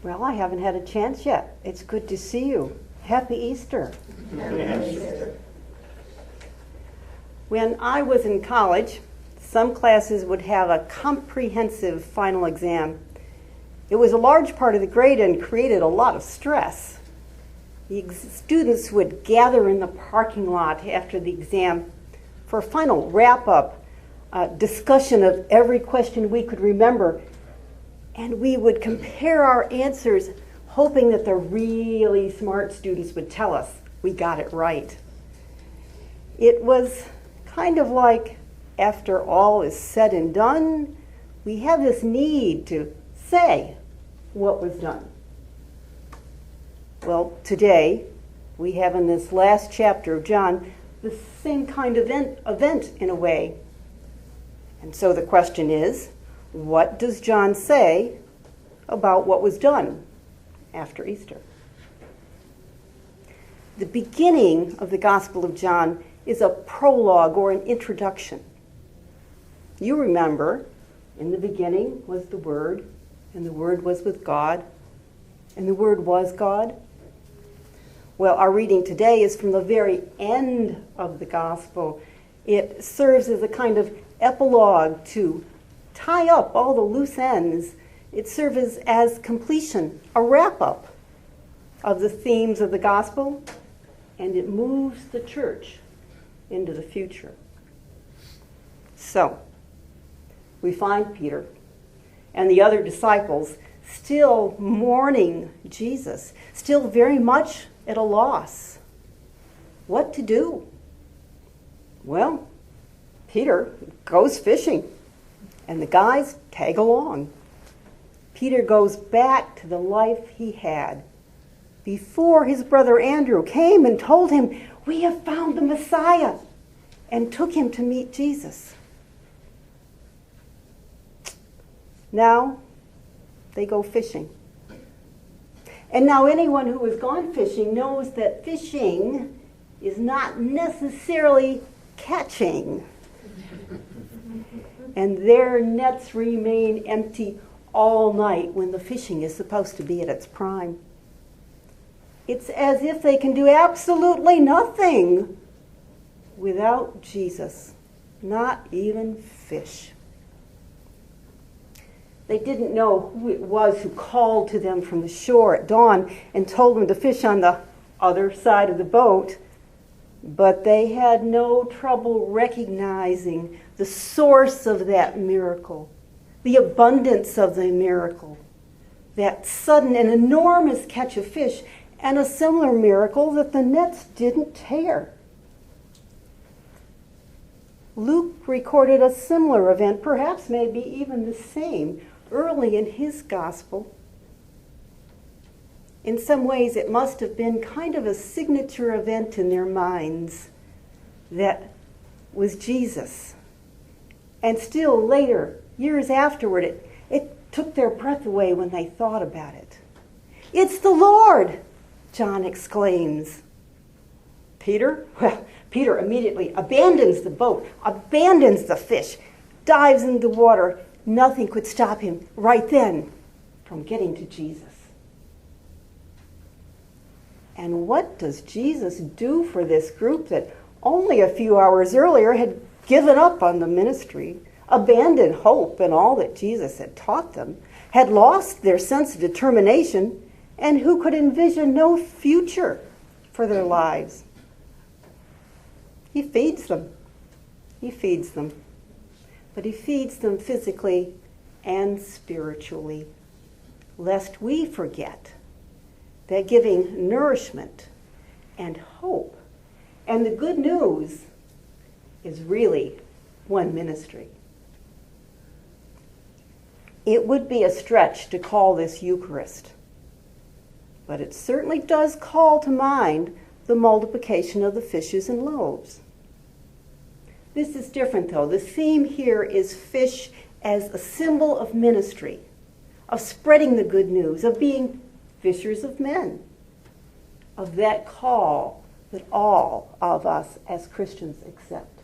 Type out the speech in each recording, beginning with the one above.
Well, I haven't had a chance yet. It's good to see you. Happy Easter. Happy Easter. When I was in college, some classes would have a comprehensive final exam. It was a large part of the grade and created a lot of stress. The students would gather in the parking lot after the exam for a final wrap-up, discussion of every question we could remember, and we would compare our answers, hoping that the really smart students would tell us we got it right. It was kind of like, after all is said and done, we have this need to say what was done. Well, today, we have in this last chapter of John the same kind of event in a way. And so the question is, what does John say about what was done after Easter? The beginning of the Gospel of John is a prologue or an introduction. You remember, in the beginning was the Word, and the Word was with God, and the Word was God. Well, our reading today is from the very end of the Gospel. It serves as a kind of epilogue to tie up all the loose ends. It serves as completion, a wrap-up of the themes of the Gospel, and it moves the church into the future. So, we find Peter and the other disciples still mourning Jesus, still very much at a loss. What to do? Well, Peter goes fishing, and the guys tag along. Peter goes back to the life he had before his brother Andrew came and told him, "We have found the Messiah," and took him to meet Jesus. Now, they go fishing. And now anyone who has gone fishing knows that fishing is not necessarily catching. And their nets remain empty all night when the fishing is supposed to be at its prime. It's as if they can do absolutely nothing without Jesus, not even fish. They didn't know who it was who called to them from the shore at dawn and told them to fish on the other side of the boat, but they had no trouble recognizing the source of that miracle, the abundance of the miracle, that sudden and enormous catch of fish, and a similar miracle that the nets didn't tear. Luke recorded a similar event, perhaps maybe even the same, early in his gospel. In some ways, it must have been kind of a signature event in their minds that was Jesus. And still later, years afterward, it took their breath away when they thought about it. "It's the Lord!" John exclaims. Peter? Well, Peter immediately abandons the boat, abandons the fish, dives into the water. Nothing could stop him right then from getting to Jesus. And what does Jesus do for this group that only a few hours earlier had given up on the ministry, abandoned hope in all that Jesus had taught them, had lost their sense of determination, and who could envision no future for their lives? He feeds them. He feeds them. But he feeds them physically and spiritually, lest we forget that giving nourishment and hope and the good news is really one ministry. It would be a stretch to call this Eucharist, but it certainly does call to mind the multiplication of the fishes and loaves. This is different, though. The theme here is fish as a symbol of ministry, of spreading the good news, of being fishers of men, of that call that all of us as Christians accept.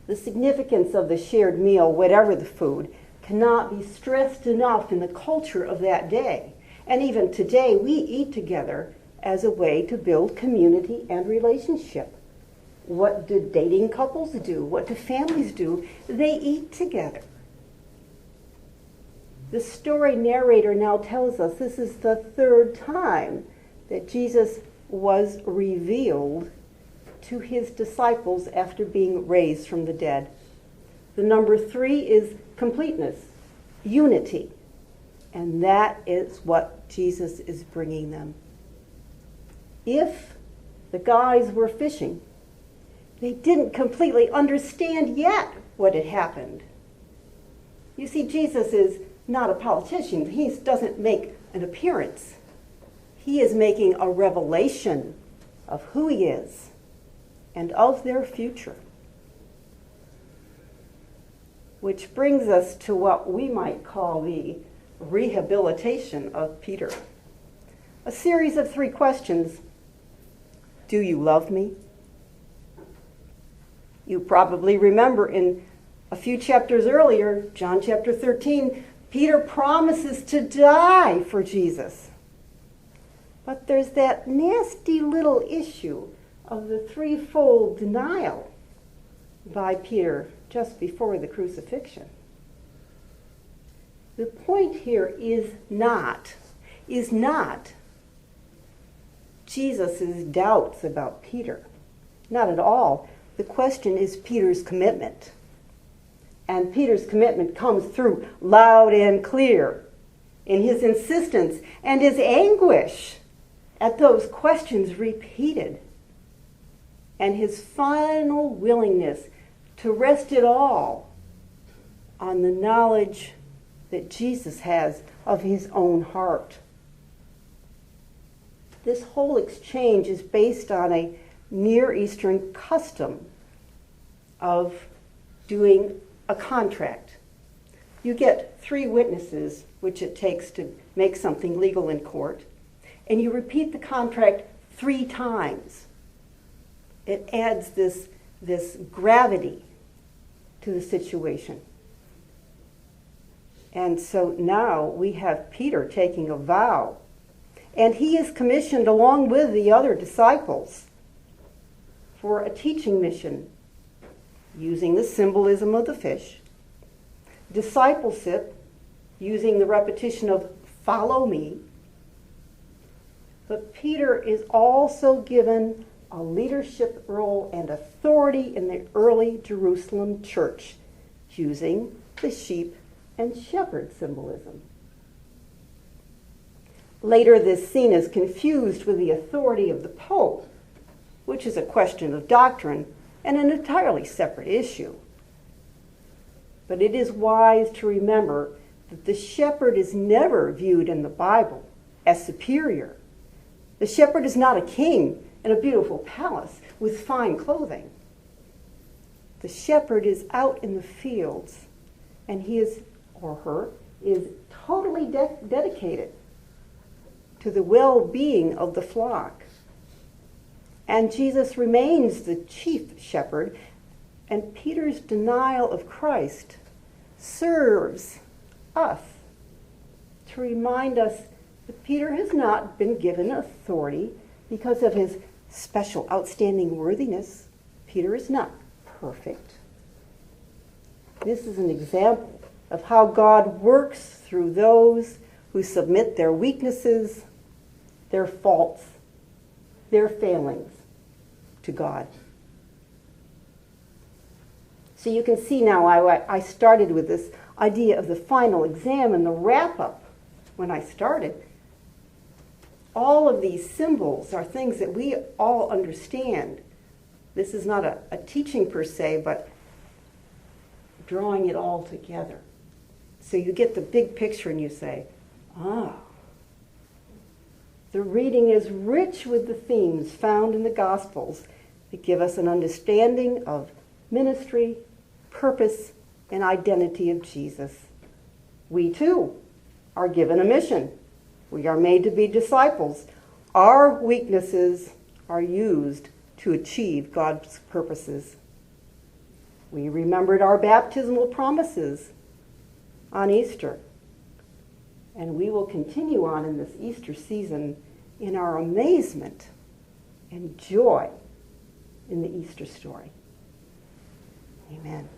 The significance of the shared meal, whatever the food, cannot be stressed enough in the culture of that day. And even today, we eat together as a way to build community and relationship. What do dating couples do? What do families do? They eat together. The story narrator now tells us this is the third time that Jesus was revealed to his disciples after being raised from the dead. The number 3 is completeness, unity. And that is what Jesus is bringing them. If the guys were fishing, they didn't completely understand yet what had happened. You see, Jesus is not a politician. He doesn't make an appearance. He is making a revelation of who he is and of their future. Which brings us to what we might call the rehabilitation of Peter. A series of 3 questions. Do you love me? You probably remember in a few chapters earlier, John chapter 13, Peter promises to die for Jesus. But there's that nasty little issue of the threefold denial by Peter just before the crucifixion. The point here is not Jesus' doubts about Peter. Not at all. The question is Peter's commitment. And Peter's commitment comes through loud and clear in his insistence and his anguish at those questions repeated, and his final willingness to rest it all on the knowledge that Jesus has of his own heart. This whole exchange is based on a Near Eastern custom of doing a contract. You get 3 witnesses, which it takes to make something legal in court, and you repeat the contract 3 times. It adds this gravity to the situation. And so now we have Peter taking a vow, and he is commissioned along with the other disciples for a teaching mission using the symbolism of the fish, discipleship using the repetition of follow me. But Peter is also given a leadership role and authority in the early Jerusalem church using the sheep and shepherd symbolism. Later, this scene is confused with the authority of the Pope, which is a question of doctrine and an entirely separate issue. But it is wise to remember that the shepherd is never viewed in the Bible as superior. The shepherd is not a king in a beautiful palace with fine clothing. The shepherd is out in the fields, and he is, or her, is totally dedicated to the well-being of the flock. And Jesus remains the chief shepherd, and Peter's denial of Christ serves us to remind us that Peter has not been given authority because of his special outstanding worthiness. Peter is not perfect. This is an example of how God works through those who submit their weaknesses, their faults, their failings to God. So you can see now I started with this idea of the final exam and the wrap-up when I started. All of these symbols are things that we all understand. This is not a teaching per se, but drawing it all together. So you get the big picture and you say, the reading is rich with the themes found in the Gospels that give us an understanding of ministry, purpose, and identity of Jesus. We too are given a mission. We are made to be disciples. Our weaknesses are used to achieve God's purposes. We remembered our baptismal promises. on Easter. And we will continue on in this Easter season in our amazement and joy in the Easter story. Amen.